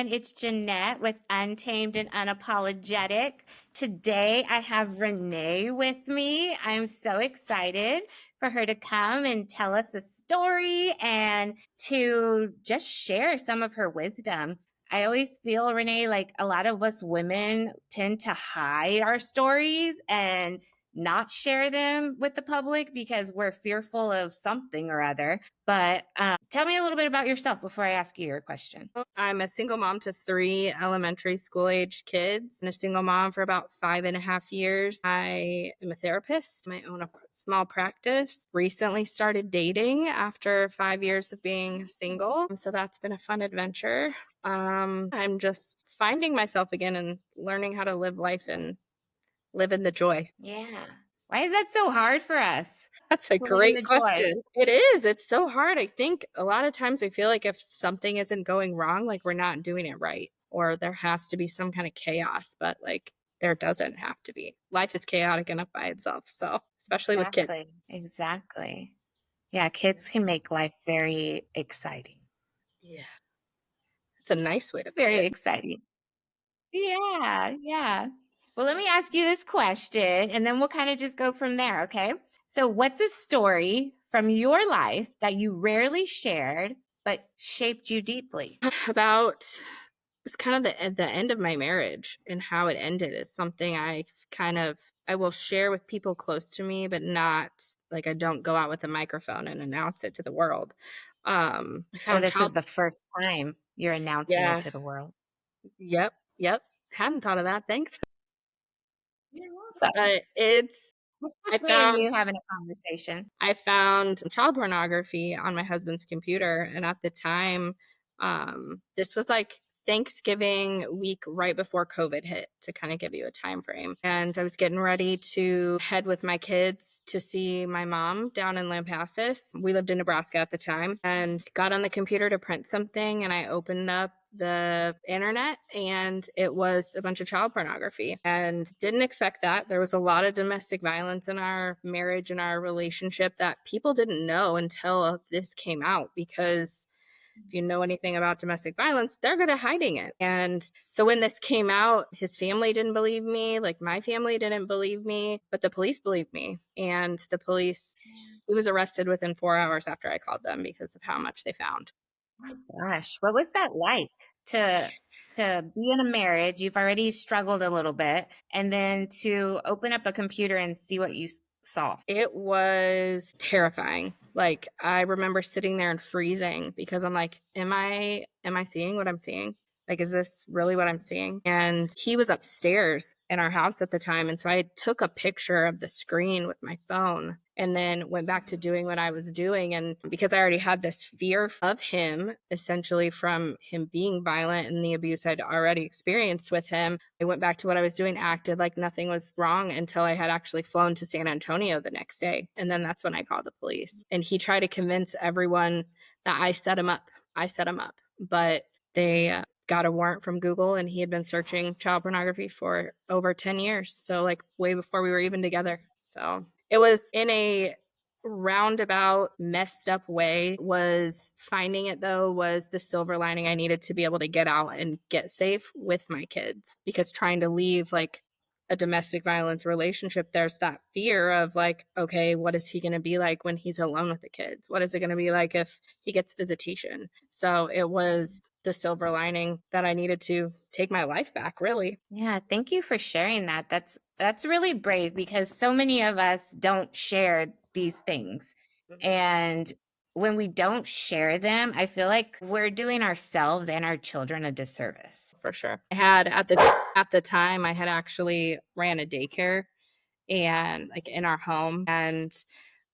everyone. It's Jeanette with Untamed and Unapologetic. Today I have Renee with me. I'm so excited for her to come and tell us a story and to just share some of her wisdom. I always feel, Renee, like a lot of us women tend to hide our stories and not share them with the public because we're fearful of something or other. But tell me a little bit about yourself before I ask you your question. I'm a single mom to 3 elementary school age kids and a single mom for about 5.5 years. I am a therapist. I own a small practice. Recently started dating after 5 years of being single. So that's been a fun adventure. I'm just finding myself again and learning how to live life and live in the joy. Yeah. Why is that so hard for us? That's a To live in great the joy. question. It is. It's so hard. I think a lot of times I feel like if something isn't going wrong, like we're not doing it right, or there has to be some kind of chaos, but like there doesn't have to be. Life is chaotic enough by itself. So, especially with kids. Exactly. Exactly. Yeah, kids can make life very exciting. Yeah. It's a nice way to put Very it. exciting. Yeah, yeah. Well, let me ask you this question and then we'll kind of just go from there, okay? So, what's a story from your life that you rarely shared but shaped you deeply? About it's kind of the end of my marriage and how it ended is something I will share with people close to me, but not like I don't go out with a microphone and announce it to the world. I So, found this is child the first time you're announcing it Yeah. to the world. Yep. Hadn't thought of that. Thanks. You're welcome. It's It's I just me and found you having a conversation. I found some child pornography on my husband's computer, and at the time, this was like Thanksgiving week right before COVID hit to kind of give you a time frame. And I was getting ready to head with my kids to see my mom down in Lampasas. We lived in Nebraska at the time and got on the computer to print something, and I opened up the internet and it was a bunch of child pornography and didn't expect that. There was a lot of domestic violence in our marriage and our relationship that people didn't know until this came out, because if you know anything about domestic violence, they're good at hiding it. And so when this came out, his family didn't believe me, like my family didn't believe me, but the police believed me. And the police, he was arrested within 4 hours after I called them because of how much they found. My gosh, what was that like to be in a marriage? You've already struggled a little bit, and then to open up a computer and see what you saw. It was terrifying. Like I remember sitting there and freezing because I'm like, am I seeing what I'm seeing? Like, is this really what I'm seeing? And he was upstairs in our house at the time. And so I took a picture of the screen with my phone and then went back to doing what I was doing. And because I already had this fear of him, essentially from him being violent and the abuse I'd already experienced with him, I went back to what I was doing, acted like nothing was wrong until I had actually flown to San Antonio the next day. And then that's when I called the police. And he tried to convince everyone that I set him up. I set him up. But they got a warrant from Google and he had been searching child pornography for over 10 years. So, like, way before we were even together. So, it was in a roundabout, messed up way. Was finding it, though, was the silver lining. I needed to be able to get out and get safe with my kids, because trying to leave like a domestic violence relationship, there's that fear of like, okay, what is he going to be like when he's alone with the kids? What is it going to be like if he gets visitation? So it was the silver lining that I needed to take my life back, really. Yeah, thank you for sharing that. That's really brave because so many of us don't share these things. And when we don't share them, I feel like we're doing ourselves and our children a disservice. For sure. I had at the time I had actually ran a daycare and like in our home, and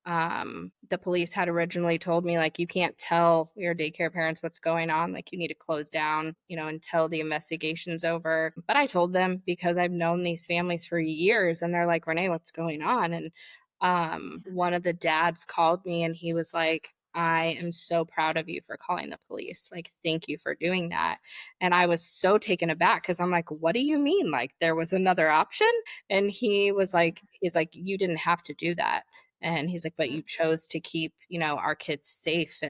the police had originally told me like, you can't tell your daycare parents what's going on, like you need to close down, until the investigation's over. But I told them because I've known these families for years, and they're like, Renee, what's going on? And one of the dads called me and he was like, I am so proud of you for calling the police. Like, thank you for doing that. And I was so taken aback because I'm like, what do you mean? Like, there was another option? And he's like, you didn't have to do that. And he's like, but you chose to keep, our kids safe.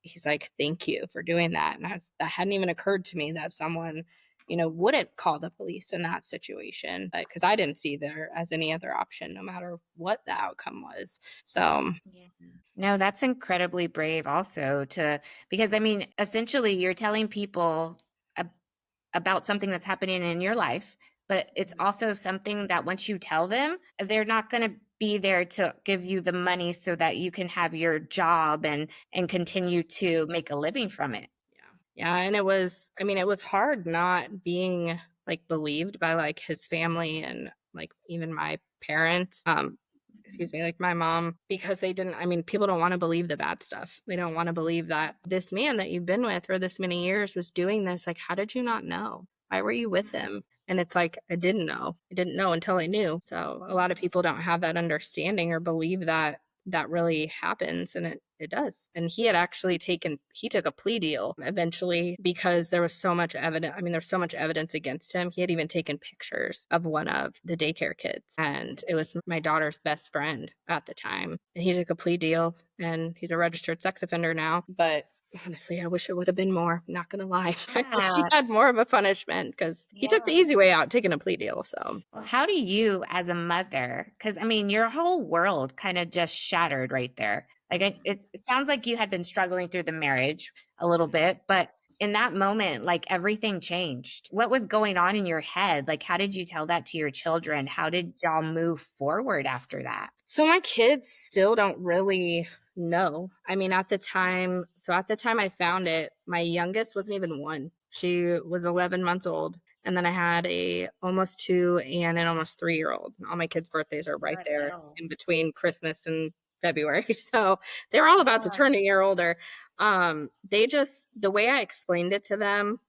he's like, thank you for doing that. And that hadn't even occurred to me that someone, wouldn't call the police in that situation, but because I didn't see there as any other option, no matter what the outcome was. So, Yeah. No, that's incredibly brave also to, because I mean, essentially you're telling people ab- about something that's happening in your life, but it's also something that once you tell them, they're not going to be there to give you the money so that you can have your job and continue to make a living from it. yeah. And it was hard not being like believed by like his family and like even my parents. Excuse me, like my mom, because they didn't, people don't want to believe the bad stuff. They don't want to believe that this man that you've been with for this many years was doing this. Like, how did you not know? Why were you with him? And it's like, I didn't know. I didn't know until I knew. So a lot of people don't have that understanding or believe that that really happens, and it does. And he took a plea deal eventually because there was so much evidence. There's so much evidence against him. He had even taken pictures of one of the daycare kids, and it was my daughter's best friend at the time. And he took a plea deal, and he's a registered sex offender now. But honestly, I wish it would have been more. I'm not gonna lie. I wish he Yeah. had more of a punishment because he took the Yeah. easy way out, taking a plea deal. So Well, how do you, as a mother, because I mean, your whole world kind of just shattered right there. Like it sounds like you had been struggling through the marriage a little bit, but in that moment, like everything changed. What was going on in your head? Like, how did you tell that to your children? How did y'all move forward after that? So my kids still don't really know. At the time I found it, my youngest wasn't even 1. She was 11 months old. And then I had a almost 2 and an almost 3-year-old. All my kids' birthdays are right They're there little. in between Christmas and February. So they're all about to Yeah. turn a year older. The way I explained it to them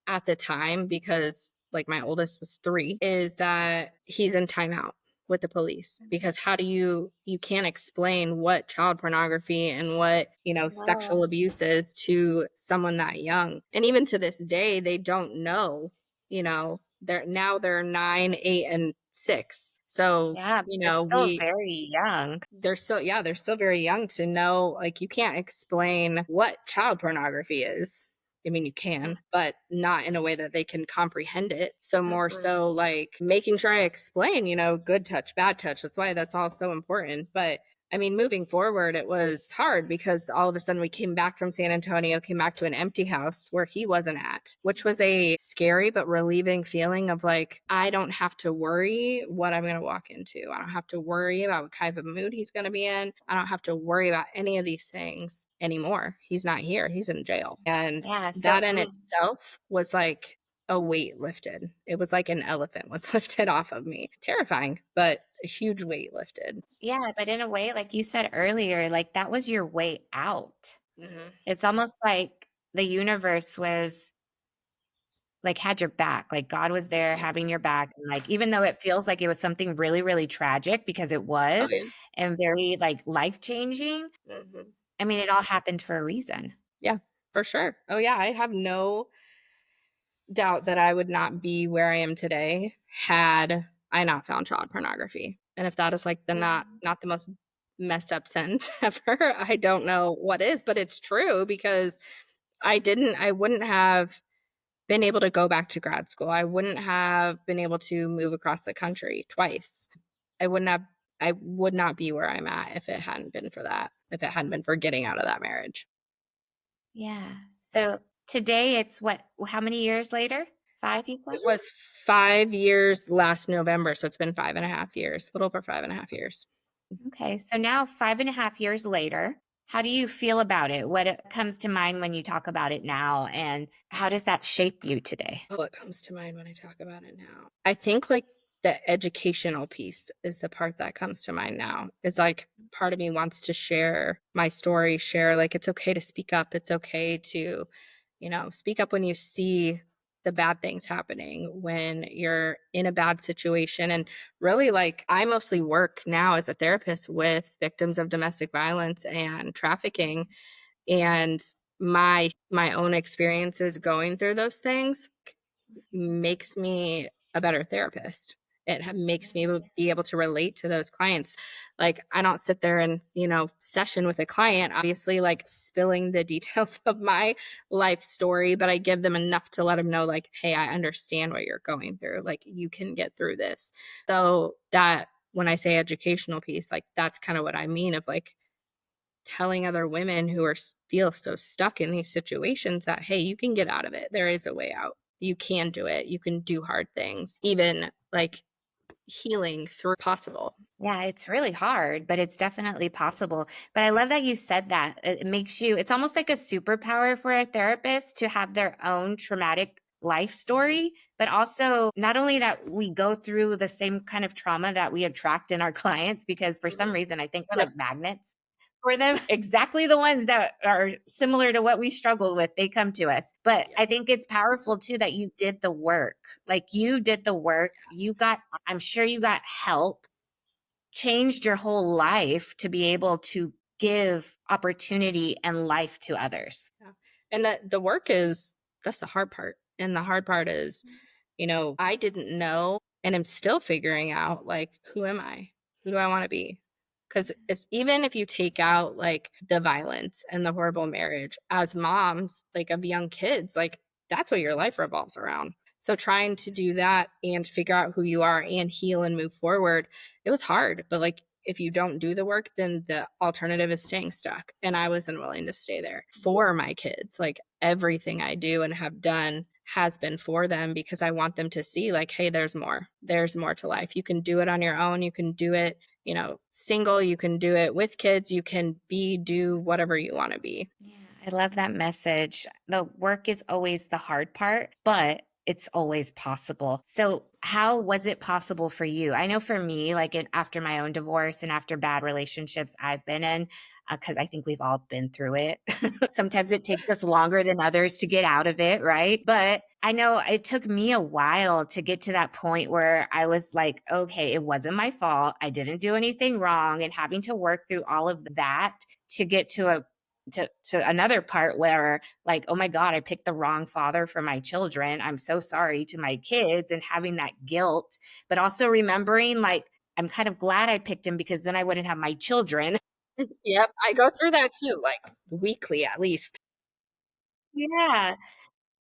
at the time, because like my oldest was 3, is that he's in timeout with the police. Because how do you can't explain what child pornography and what No. sexual abuse is to someone that young. And even to this day they don't know. They're 9, 8, and 6. So Yeah, but they're still we very young. they're still very young to know. Like, you can't explain what child pornography is. You can, but not in a way that they can comprehend it. So more Mm-mm. so like making sure I explain, good touch, bad touch. That's why that's all so important. But moving forward, it was hard because all of a sudden we came back from San Antonio, came back to an empty house where he wasn't at, which was a scary but relieving feeling of like, I don't have to worry what I'm going to walk into. I don't have to worry about what kind of mood he's going to be in. I don't have to worry about any of these things anymore. He's not here. He's in jail. And Yeah, so that in itself was like a weight lifted. It was like an elephant was lifted off of me. Terrifying, but a huge weight lifted. yeah, but in a way, like you said earlier, like that was your way out. Mm-hmm. It's almost like the universe was like had your back. Like God was there Yeah. having your back. And like even though it feels like it was something really, really tragic because it Oh, was yeah. and very like life-changing, Mm-hmm. I mean, it all happened for a reason. Yeah, for sure. Oh, yeah. I have no doubt that I would not be where I am today had I not found child pornography. And if that is like the not the most messed up sentence ever, I don't know what is, but it's true because I wouldn't have been able to go back to grad school. I wouldn't have been able to move across the country twice. I wouldn't have I would not be where I'm at if it hadn't been for that. If it hadn't been for getting out of that marriage. Yeah. So today it's what, how many years later? 5, you said? It was 5 years last November, so it's been 5.5 years, a little over 5.5 years. Okay. So now 5.5 years later, how do you feel about it? What comes to mind when you talk about it now? And how does that shape you today? Oh, it comes to mind when I talk about it now. I think like the educational piece is the part that comes to mind now. Is like part of me wants to share my story, share like it's okay to speak up. It's okay to, speak up when you see the bad things happening, when you're in a bad situation. And really, like, I mostly work now as a therapist with victims of domestic violence and trafficking. And my own experiences going through those things makes me a better therapist. makes me be able to relate to those clients. Like, I don't sit there and, session with a client, obviously, like spilling the details of my life story, but I give them enough to let them know, like, hey, I understand what you're going through. Like, you can get through this. So that, when I say educational piece, like, that's kind of what I mean, of like telling other women who feel so stuck in these situations that, hey, you can get out of it. There is a way out. You can do it. You can do hard things, even like healing through possible. Yeah, it's really hard, but it's definitely possible. But I love that you said that. It makes you, it's almost like a superpower for a therapist to have their own traumatic life story, but also not only that we go through the same kind of trauma that we attract in our clients, because for some reason I think we're Yep. like magnets for them. Exactly the ones that are similar to what we struggled with, they come to us. But Yep. I think it's powerful too that you did the work. Like you did the work. You got, I'm sure you got help, changed your whole life to be able to give opportunity and life to others. Yeah. And the work is, that's the hard part. And the hard part is, I didn't know and I'm still figuring out, like, who am I? Who do I want to be? Because it's, even if you take out like the violence and the horrible marriage, as moms, like, of young kids, like, that's what your life revolves around. So trying to do that and figure out who you are and heal and move forward, it was hard. But like, if you don't do the work, then the alternative is staying stuck. And I wasn't willing to stay there for my kids. Like, everything I do and have done has been for them, because I want them to see, like, hey, there's more. There's more to life. You can do it on your own. You can do it, single. You can do it with kids. You can do whatever you want to be. Yeah, I love that message. The work is always the hard part, but it's always possible. So, how was it possible for you? I know for me, like after my own divorce and after bad relationships I've been in, because I think we've all been through it. Sometimes it takes us longer than others to get out of it, right? But I know it took me a while to get to that point where I was like, okay, it wasn't my fault. I didn't do anything wrong. And having to work through all of that to get to another part where, like, oh my god, I picked the wrong father for my children, I'm so sorry to my kids, and having that guilt, but also remembering, like, I'm kind of glad I picked him because then I wouldn't have my children. Yep. I go through that too, like weekly at least. Yeah,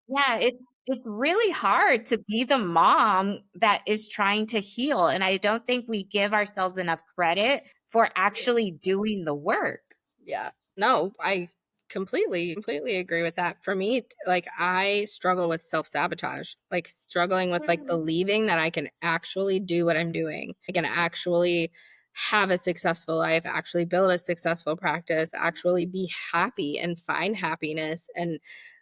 yeah, it's really hard to be the mom that is trying to heal, and I don't think we give ourselves enough credit for actually doing the work. Yeah. No, I completely agree with that. For me, like, I struggle with self-sabotage, like struggling with like believing that I can actually do what I'm doing. I can actually have a successful life, actually build a successful practice, actually be happy and find happiness, and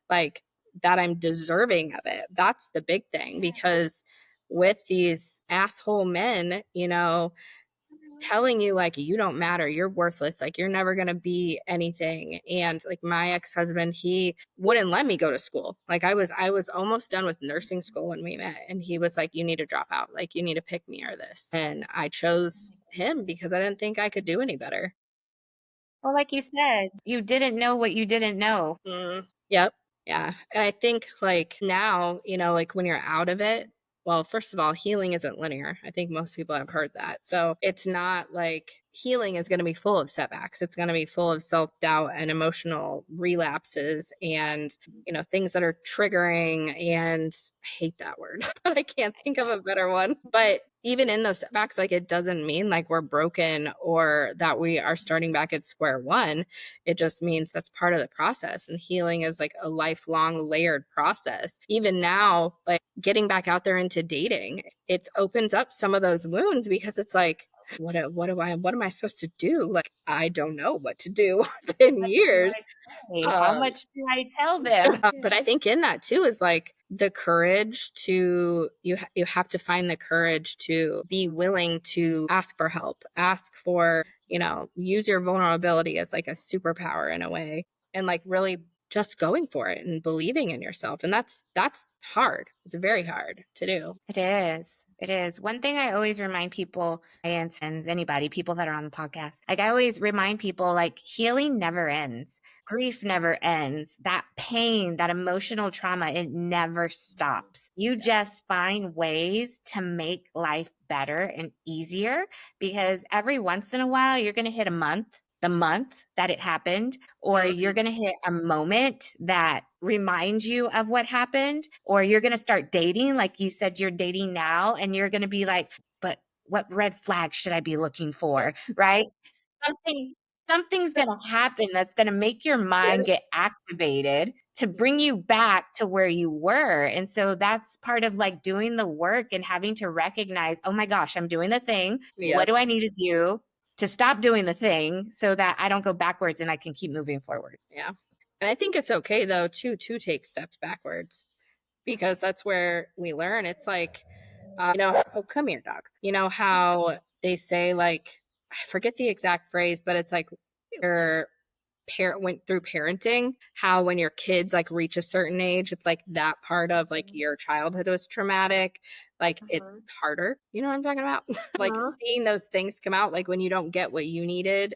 like that I'm deserving of it. That's the big thing, because with these asshole men, telling you, like, you don't matter, you're worthless, like, you're never going to be anything. And like, my ex-husband, he wouldn't let me go to school. Like, I was almost done with nursing school when we met, and he was like, you need to drop out, like, you need to pick me or this. And I chose him because I didn't think I could do any better. Well, like you said, you didn't know what you didn't know. Yep. Yeah. And I think, like, now, like, when you're out of it, well, first of all, healing isn't linear. I think most people have heard that. So it's not like healing is going to be full of setbacks. It's going to be full of self doubt and emotional relapses and, things that are triggering. And I hate that word, but I can't think of a better one. But even in those setbacks, like, it doesn't mean like we're broken or that we are starting back at square one. It just means that's part of the process. And healing is like a lifelong layered process. Even now, like, getting back out there into dating, it opens up some of those wounds, because it's like, what am I supposed to do? Like, I don't know what to do in What do years. I say? How Um, much do I tell them? but I think in that too is like the courage to, you have to find the courage to be willing to ask for help, ask for, use your vulnerability as like a superpower in a way, and like really just going for it and believing in yourself. And that's hard. It's very hard to do. It is. It is. One thing I always remind people, and friends, anybody, people that are on the podcast, like I always remind people, like healing never ends. Grief never ends. That pain, that emotional trauma, it never stops. You just find ways to make life better and easier, because every once in a while you're going to hit the month that it happened, or you're going to hit a moment that reminds you of what happened, or you're going to start dating, like you said, you're dating now, and you're going to be like, but what red flag should I be looking for? Right? Something, something's going to happen that's going to make your mind get activated to bring you back to where you were. And so that's part of like doing the work and having to recognize, oh my gosh, I'm doing the thing. Yeah. What do I need to do to stop doing the thing so that I don't go backwards and I can keep moving forward? Yeah. And I think it's okay though to take steps backwards, because that's where we learn. It's like, oh, come here, dog. You know how they say, like, I forget the exact phrase, but it's like your parent went through parenting, how when your kids like reach a certain age, if like that part of like your childhood was traumatic, like it's harder. You know what I'm talking about? Like seeing those things come out, like when you don't get what you needed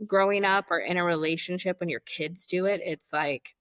growing up or in a relationship, when your kids do it, it's like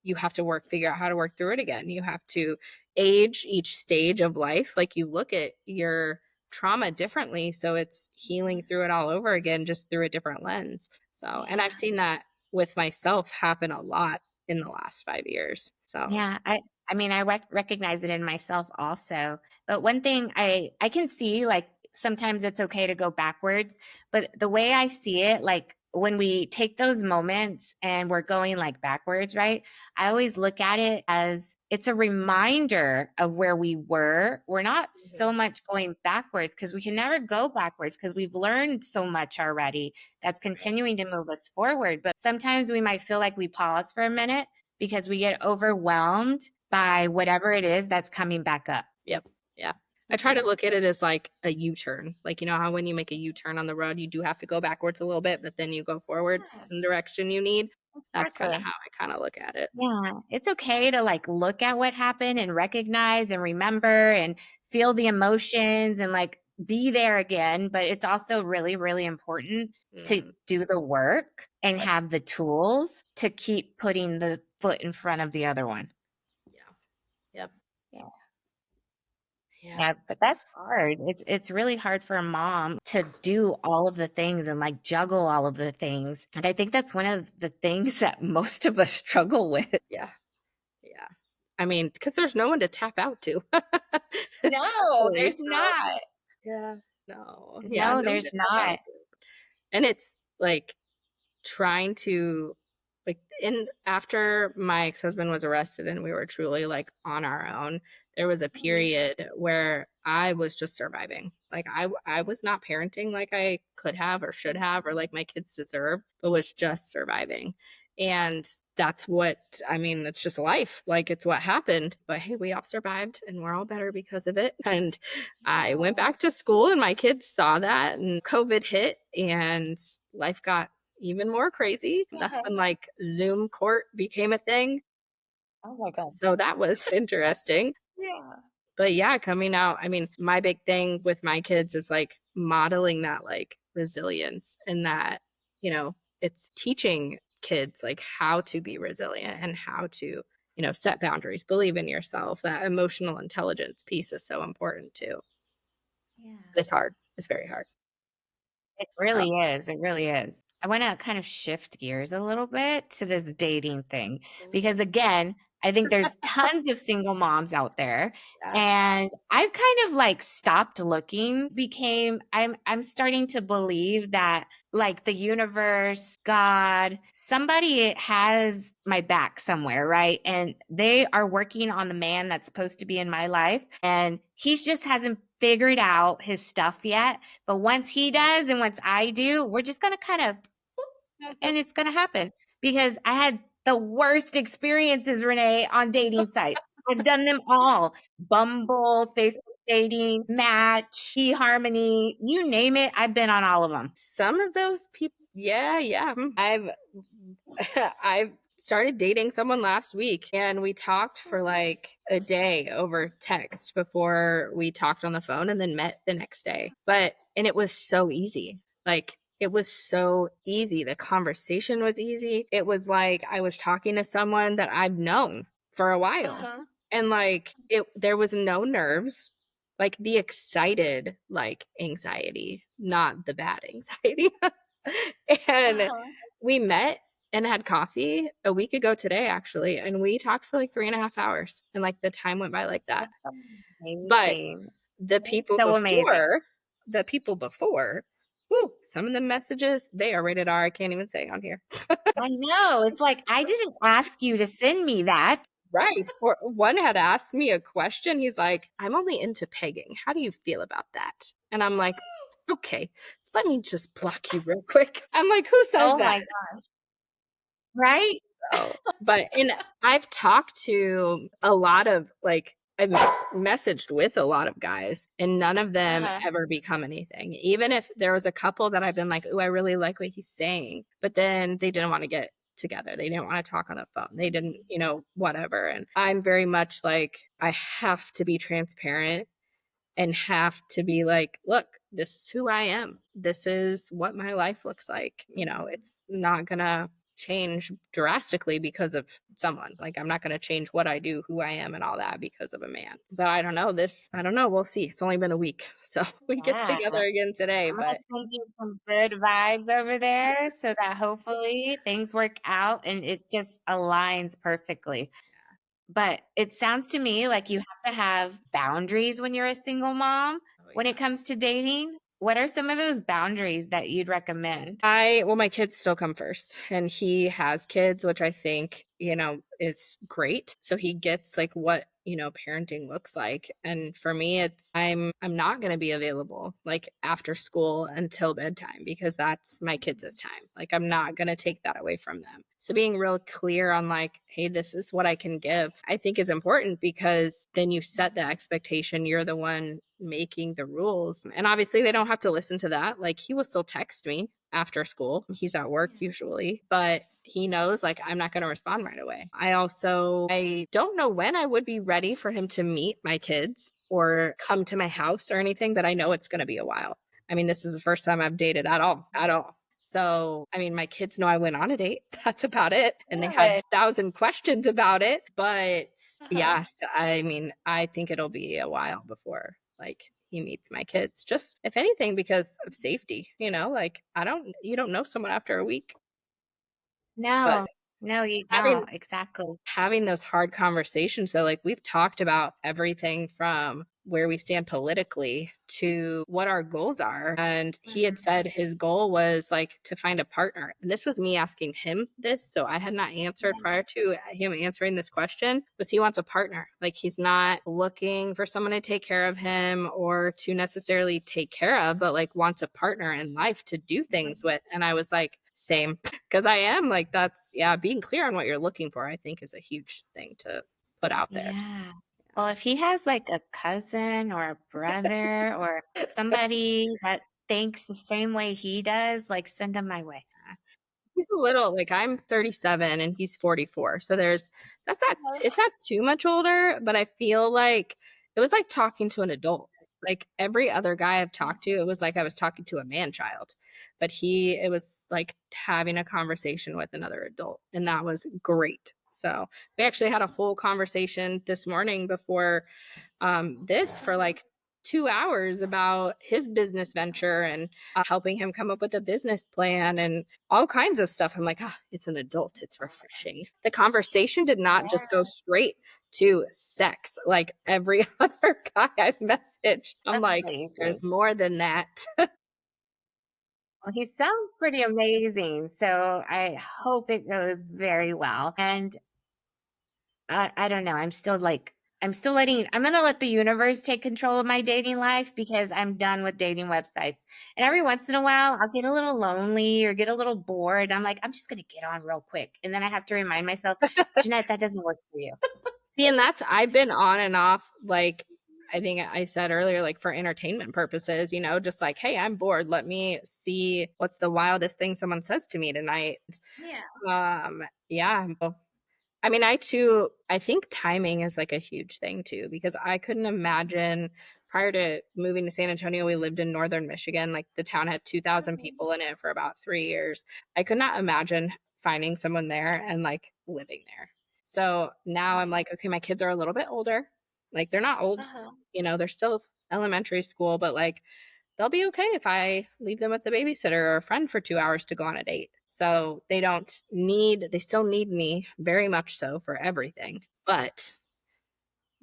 you have to figure out how to work through it again. You have to age each stage of life. Like you look at your trauma differently. So it's healing through it all over again, just through a different lens. So, and I've seen that with myself happen a lot in the last 5 years. So, Yeah, I mean, I recognize it in myself also. But one thing I can see, like sometimes it's okay to go backwards, but the way I see it, like when we take those moments and we're going like backwards, right? I always look at it as it's a reminder of where we were. We're not so much going backwards, because we can never go backwards because we've learned so much already that's continuing to move us forward. But sometimes we might feel like we pause for a minute because we get overwhelmed by whatever it is that's coming back up. yep. Yeah. I try to look at it as like a U-turn. Like, you know how when you make a U-turn on the road, you do have to go backwards a little bit, but then you go forwards Yeah, in the direction you need. That's kind of exactly. how I kind of look at it. Yeah, it's okay to like look at what happened and recognize and remember and feel the emotions and like be there again. But it's also really, really important to Mm, do the work and like, have the tools to keep putting the foot in front of the other one. yeah. Yep. Yeah. Yeah. Yeah, but that's hard. It's really hard for a mom to do all of the things and like juggle all of the things. And I think that's one of the things that most of us struggle with. Yeah. Yeah. I mean, because there's no one to tap out to. No, Essentially, there's so not. yeah. No. Yeah, No, no one to there's tap out not. to. And it's like trying to like in after my ex-husband was arrested and we were truly like on our own, there was a period where I was just surviving. Like I was not parenting like I could have or should have or like my kids deserve, but was just surviving. And that's what I mean, it's just life. Like it's what happened. But hey, we all survived and we're all better because of it. And I went back to school and my kids saw that and COVID hit and life got even more crazy. That's when like Zoom court became a thing. Oh my God. So that was interesting. Yeah. But yeah, coming out, I mean, my big thing with my kids is like modeling that like resilience and that, it's teaching kids like how to be resilient and how to, set boundaries, believe in yourself. That emotional intelligence piece is so important too. Yeah. But it's hard. It's very hard. It So, really is. It really is. I want to kind of shift gears a little bit to this dating thing, because again, I think there's tons of single moms out there, yeah. and I've kind of like stopped looking. I'm starting to believe that like the universe, God, somebody has my back somewhere, right? And they are working on the man that's supposed to be in my life, and he just hasn't figured out his stuff yet. But once he does and once I do, we're just going to kind of, and it's going to happen, because I had the worst experiences, Renee, on dating sites. I've done them all: Bumble, Facebook dating, Match, eHarmony, you name it. I've been on all of them. Some of those people, yeah, yeah. I've I've started dating someone last week, and we talked for like a day over text before we talked on the phone and then met the next day. And it was so easy. Like, it was so easy. The conversation was easy. It was like I was talking to someone that I've known for a while. Uh-huh. And like there was no nerves, like the excited like anxiety, not the bad anxiety. And Uh-huh. we met and had coffee a week ago today, actually, and we talked for like 3.5 hours, and like the time went by like that. That's But amazing. the That's people so amazing. before, the people before, whew, some of the messages, they are rated R. I can't even say on here. I know. It's like, I didn't ask you to send me that. Right. Or one had asked me a question. He's like, I'm only into pegging. How do you feel about that? And I'm like, okay, let me just block you real quick. I'm like, who says Oh that? my gosh. Right? So, and I've talked to a lot of like, I've messaged with a lot of guys, and none of them Uh-huh. ever become anything. Even if there was a couple that I've been like, oh, I really like what he's saying, but then they didn't want to get together. They didn't want to talk on the phone. They didn't, whatever. And I'm very much like, I have to be transparent and have to be like, look, this is who I am. This is what my life looks like. It's not going to change drastically because of someone. Like, I'm not going to change what I do, who I am, and all that because of a man. But I don't know. I don't know. We'll see. It's only been a week. So we get Yeah. together again today. I'm gonna But send you some good vibes over there so that hopefully things work out and it just aligns perfectly. But it sounds to me like you have to have boundaries when you're a single mom oh, when yeah. it comes to dating. What are some of those boundaries that you'd recommend? Well, my kids still come first, and he has kids, which I think, is great. So he gets like what, parenting looks like. And for me, I'm not going to be available like after school until bedtime because that's my kids' time. Like, I'm not going to take that away from them. So being real clear on like, hey, this is what I can give, I think is important because then you set the expectation. You're the one making the rules. And obviously they don't have to listen to that. Like, he will still text me after school. He's at work usually, but he knows like I'm not going to respond right away. I don't know when I would be ready for him to meet my kids or come to my house or anything, but I know it's going to be a while. I mean, this is the first time I've dated at all. So, I mean, my kids know I went on a date. That's about it. And they had Good. 1,000 questions about it. But Uh-huh. yes, I mean, I think it'll be a while before like he meets my kids. Just if anything, because of safety, like you don't know someone after a week. But No, no, you having don't. Exactly. having those hard conversations though, like we've talked about everything from where we stand politically to what our goals are, and he had said his goal was like to find a partner, and this was me asking him this, so I had not answered prior to him answering this question, was he wants a partner. Like, he's not looking for someone to take care of him or to necessarily take care of, but like wants a partner in life to do things with. And I was like, same, because I am like, that's, yeah, being clear on what you're looking for, I think, is a huge thing to put out there. Yeah. Well, if he has like a cousin or a brother or somebody that thinks the same way he does, like send him my way. He's a little like, I'm 37 and he's 44. So it's not too much older, but I feel like it was like talking to an adult. Like every other guy I've talked to, it was like I was talking to a man child. But it was like having a conversation with another adult. And that was great. So we actually had a whole conversation this morning before this for like 2 hours about his business venture and helping him come up with a business plan and all kinds of stuff. I'm like, it's an adult. It's refreshing. The conversation did not just go straight to sex like every other guy I've messaged. I'm like, Amazing. there's more than that. Well, he sounds pretty amazing. So I hope it goes very well. And I don't know. I'm going to let the universe take control of my dating life because I'm done with dating websites. And every once in a while, I'll get a little lonely or get a little bored. I'm like, I'm just going to get on real quick. And then I have to remind myself, Jeanette, that doesn't work for you. See, and I've been on and off like I think I said earlier, like for entertainment purposes, just like, hey, I'm bored. Let me see what's the wildest thing someone says to me tonight. Yeah. Yeah. I mean, I think timing is like a huge thing too, because I couldn't imagine prior to moving to San Antonio, we lived in northern Michigan. Like the town had 2,000 Mhm. people in it for about 3 years. I could not imagine finding someone there and like living there. So now I'm like, okay, my kids are a little bit older. Like they're not old, Uh-huh. they're still elementary school, but like they'll be okay if I leave them with the babysitter or a friend for 2 hours to go on a date. So they still need me very much so for everything, but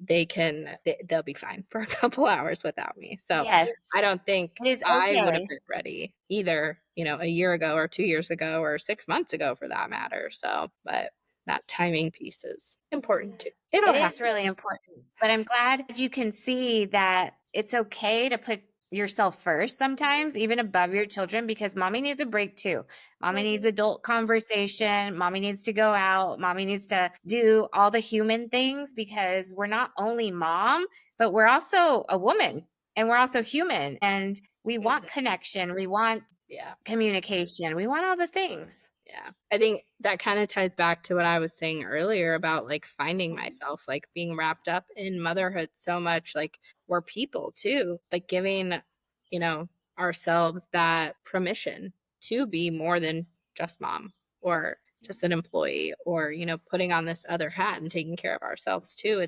they'll be fine for a couple hours without me. So Yes, I don't think it is I would have okay. been ready either, a year ago or 2 years ago or 6 months ago for that matter. So, but that timing piece is important too. It'll It is happen. really important, but I'm glad you can see that it's okay to put yourself first sometimes, even above your children, because mommy needs a break too. Mommy needs Mhm. adult conversation. Mommy needs to go out. Mommy needs to do all the human things because we're not only mom, but we're also a woman and we're also human and we want Mhm. connection. We want Yeah. communication. We want all the things. Yeah. I think that kind of ties back to what I was saying earlier about like finding Mhm. myself, like being wrapped up in motherhood so much. Like we're people too, like giving, you know, ourselves that permission to be more than just mom or just an employee or, putting on this other hat and taking care of ourselves too.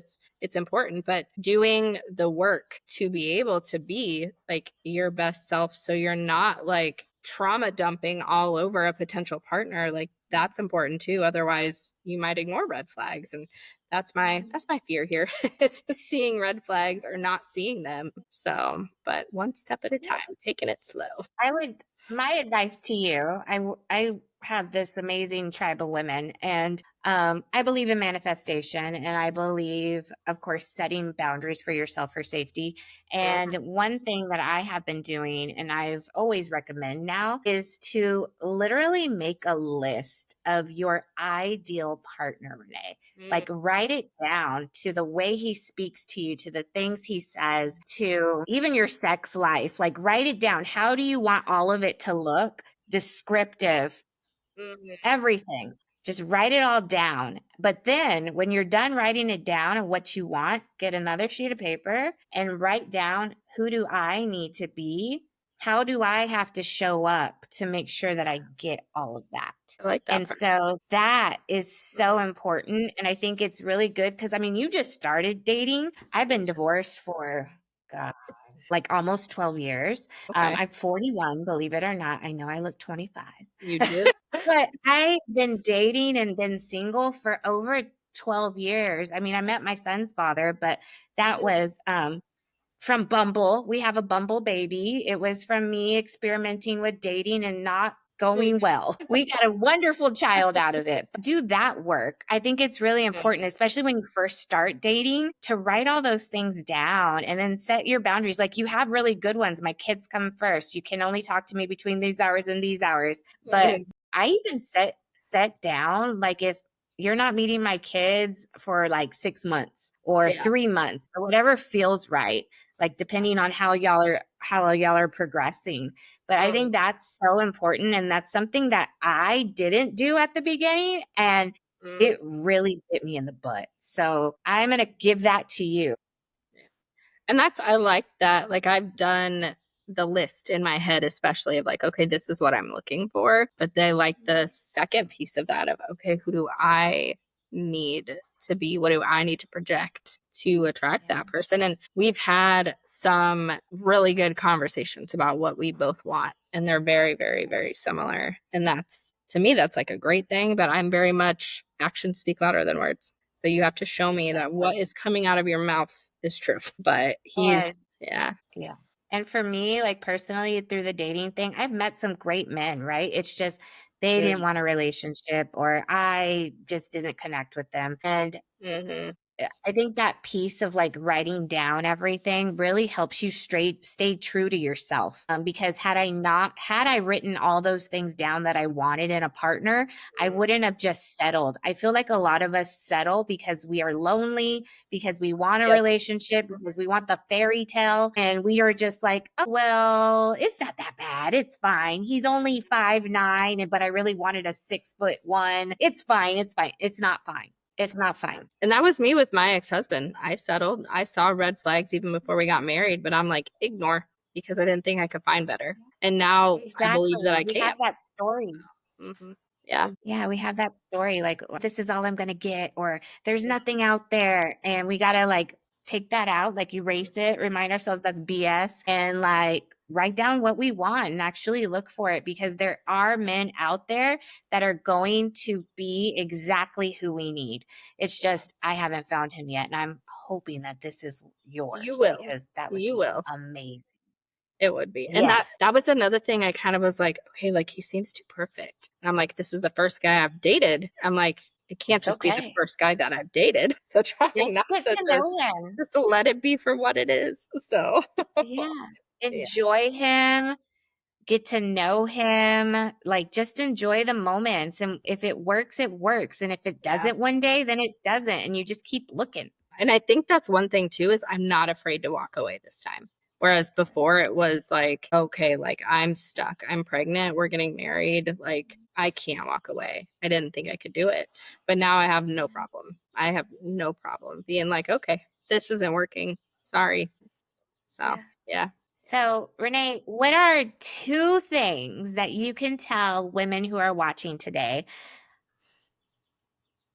It's important, but doing the work to be able to be like your best self so you're not like trauma dumping all over a potential partner, like that's important too, otherwise you might ignore red flags, and that's my fear here is seeing red flags or not seeing them. So but one step at a time, Yes. taking it slow. I would my advice to you, I have this amazing tribe of women and I believe in manifestation and I believe of course setting boundaries for yourself for safety. And Mhm. one thing that I have been doing and I've always recommend now is to literally make a list of your ideal partner, Renee. Mm, Like write it down to the way he speaks to you, to the things he says, to even your sex life. Like write it down. How do you want all of it to look? Descriptive, mhm. everything. Just write it all down. But then when you're done writing it down and what you want, get another sheet of paper and write down who do I need to be? How do I have to show up to make sure that I get all of that? I like that And part. so that is so Mhm. important. And I think it's really good because I mean, you just started dating. I've been divorced for, God, like almost 12 years. Okay. I'm 41, believe it or not. I know I look 25. You do. But I've been dating and been single for over 12 years. I mean, I met my son's father, but that was from Bumble. We have a Bumble baby. It was from me experimenting with dating and not going well. We got a wonderful child out of it. Do that work. I think it's really important, especially when you first start dating, to write all those things down and then set your boundaries. Like you have really good ones. My kids come first. You can only talk to me between these hours and these hours. But Mhm. I even set down like if you're not meeting my kids for like 6 months or Yeah. 3 months or whatever feels right, like depending on how y'all are progressing. But I Mm, think that's so important and that's something that I didn't do at the beginning and mm. it really bit me in the butt. So I'm going to give that to you. And I like that. Like I've done the list in my head, especially of like, okay, this is what I'm looking for. But they like the second piece of that of, okay, who do I need to be? What do I need to project to attract Yeah. that person? And we've had some really good conversations about what we both want. And they're very, very, very similar. And that's, to me, that's like a great thing. But I'm very much actions speak louder than words. So you have to show me that what is coming out of your mouth is true. But Yes. yeah. Yeah. And for me, like personally, through the dating thing, I've met some great men, right? It's just they didn't Mm, want a relationship or I just didn't connect with them. And mhm. I think that piece of like writing down everything really helps you stay true to yourself. Because had I written all those things down that I wanted in a partner, I wouldn't have just settled. I feel like a lot of us settle because we are lonely, because we want a Yep. relationship, because we want the fairy tale. And we are just like, oh, well, it's not that bad. It's fine. He's only 5'9", but I really wanted a 6'1". It's fine. It's fine. It's not fine. It's not fine. And that was me with my ex-husband. I settled. I saw red flags even before we got married, but I'm like, ignore, because I didn't think I could find better. And now I believe that Exactly. I We can. have that story. Yeah. Yeah, we have that story like, this is all I'm gonna get, or there's nothing out there. And we gotta like take that out, like erase it, remind ourselves that's BS, and like write down what we want and actually look for it, because there are men out there that are going to be exactly who we need. It's just I haven't found him yet. And I'm hoping that this is You yours, will. because that would You be will. amazing. It would be. And that Yes. that was another thing I kind of was like, okay, like he seems too perfect. And I'm like, this is the first guy I've dated. I'm like, it can't It's just be the okay. first guy that I've dated. So trying Just not get to to just know him. just to let it be for what it is. So Yeah. yeah. Enjoy him, get to know him, like just enjoy the moments. And if it works, it works. And if it Yeah. doesn't one day, then it doesn't. And you just keep looking. And I think that's one thing too is I'm not afraid to walk away this time. Whereas before it was like, okay, like I'm stuck. I'm pregnant. We're getting married. Like I can't walk away. I didn't think I could do it. But now I have no problem. I have no problem being like, okay, this isn't working. Sorry. So, Yeah. yeah. So, Renee, what are two things that you can tell women who are watching today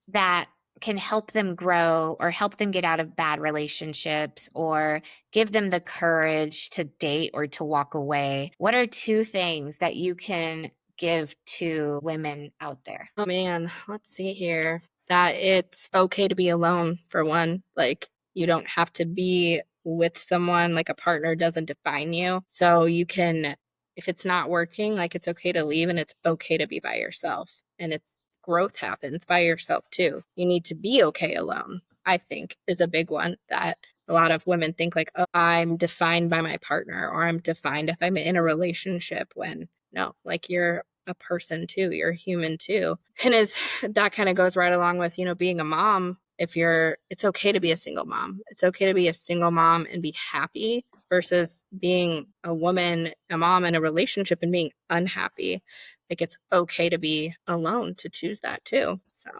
that can help them grow or help them get out of bad relationships or give them the courage to date or to walk away? What are two things that you can give to women out there? Oh man, let's see here. That it's okay to be alone for one. Like you don't have to be with someone, like a partner doesn't define you. So you can, if it's not working, like it's okay to leave and it's okay to be by yourself. And it's growth happens by yourself too. You need to be okay alone, I think is a big one that a lot of women think like, oh, I'm defined by my partner or I'm defined if I'm in a relationship, when no, like you're a person too, you're a human too. And is that kind of goes right along with, being a mom. If you're, it's okay to be a single mom. It's okay to be a single mom and be happy versus being a woman, a mom in a relationship and being unhappy. Like it's okay to be alone, to choose that too. So,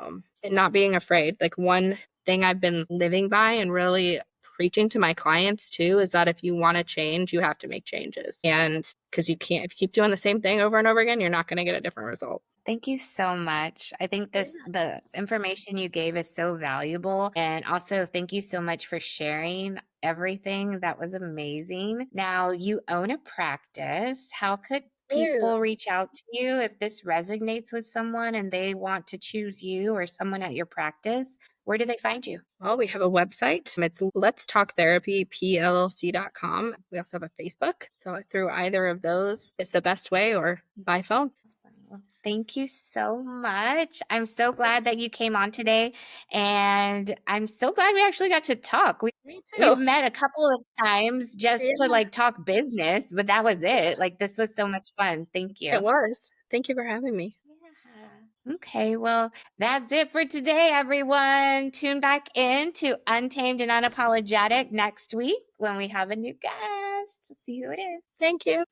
and not being afraid. Like one thing I've been living by and really preaching to my clients too is that if you want to change, you have to make changes. And because you can't, if you keep doing the same thing over and over again, you're not going to get a different result. Thank you so much. I think the information you gave is so valuable. And also, thank you so much for sharing everything. That was amazing. Now, you own a practice. How could Yeah. people reach out to you if this resonates with someone and they want to choose you or someone at your practice? Where do they find you? Well, we have a website. It's Let's Talk Therapy PLLC.com. We also have a Facebook. So through either of those is the best way, or by phone. Well, thank you so much. I'm so glad that you came on today. And I'm so glad we actually got to talk. Me We've too. met a couple of times just to Yeah, like talk business, but that was it. Like this was so much fun. Thank it you. was. Thank you for having me. Yeah. Okay, well, that's it for today, everyone. Tune back in to Untamed and Unapologetic next week when we have a new guest. See who it is. Thank you.